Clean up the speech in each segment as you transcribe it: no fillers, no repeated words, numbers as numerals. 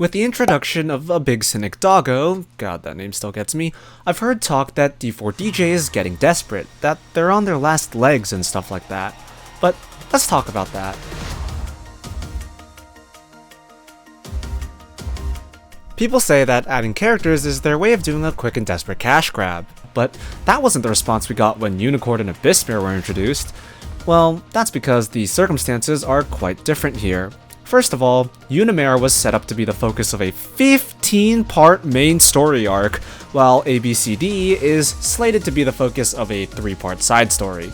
With the introduction of a big cynic doggo, god that name still gets me, I've heard talk that D4DJ is getting desperate, that they're on their last legs and stuff like that. But let's talk about that. People say that adding characters is their way of doing a quick and desperate cash grab, but that wasn't the response we got when Unicorn and Abyssmere were introduced. Well, that's because the circumstances are quite different here. First of all, Unimare was set up to be the focus of a 15-part main story arc, while ABCD is slated to be the focus of a 3-part side story.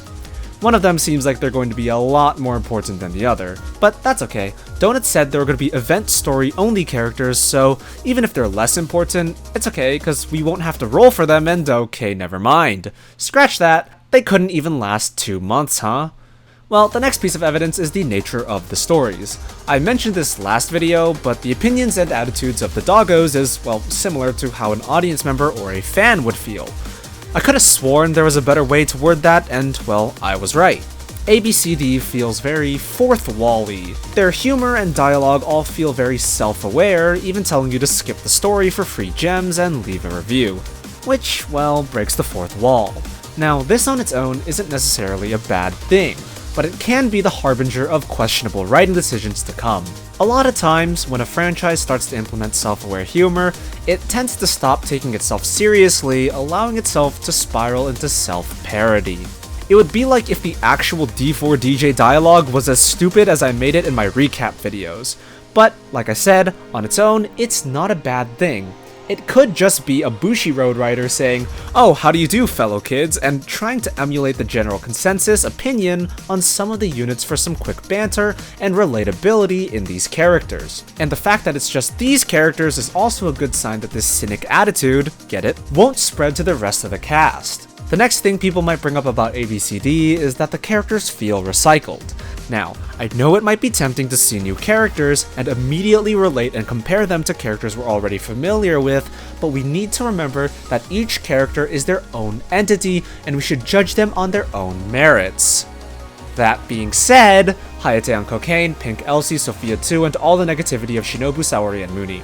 One of them seems like they're going to be a lot more important than the other, but that's okay. Donut said there were going to be event story only characters, so even if they're less important, it's okay, because we won't have to roll for them, and okay, never mind. Scratch that, they couldn't even last 2 months, huh? Well, the next piece of evidence is the nature of the stories. I mentioned this last video, but the opinions and attitudes of the doggos is, well, similar to how an audience member or a fan would feel. I could have sworn there was a better way to word that, and, well, I was right. ABCD feels very fourth wall-y. Their humor and dialogue all feel very self-aware, even telling you to skip the story for free gems and leave a review. Which, well, breaks the fourth wall. Now, this on its own isn't necessarily a bad thing, but it can be the harbinger of questionable writing decisions to come. A lot of times, when a franchise starts to implement self-aware humor, it tends to stop taking itself seriously, allowing itself to spiral into self-parody. It would be like if the actual D4DJ dialogue was as stupid as I made it in my recap videos. But, like I said, on its own, it's not a bad thing. It could just be a Bushiroad writer saying, "Oh, how do you do, fellow kids?" and trying to emulate the general consensus opinion on some of the units for some quick banter and relatability in these characters. And the fact that it's just these characters is also a good sign that this cynic attitude, get it, won't spread to the rest of the cast. The next thing people might bring up about ABCD is that the characters feel recycled. Now, I know it might be tempting to see new characters and immediately relate and compare them to characters we're already familiar with, but we need to remember that each character is their own entity and we should judge them on their own merits. That being said, Hayate on cocaine, Pink Elsie, Sophia 2, and all the negativity of Shinobu, Saori, and Muni.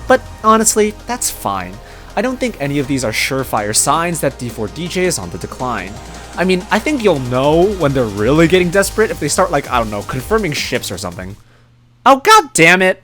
But honestly, that's fine. I don't think any of these are surefire signs that D4DJ is on the decline. I mean, I think you'll know when they're really getting desperate if they start, like, I don't know, confirming ships or something. Oh, god damn it!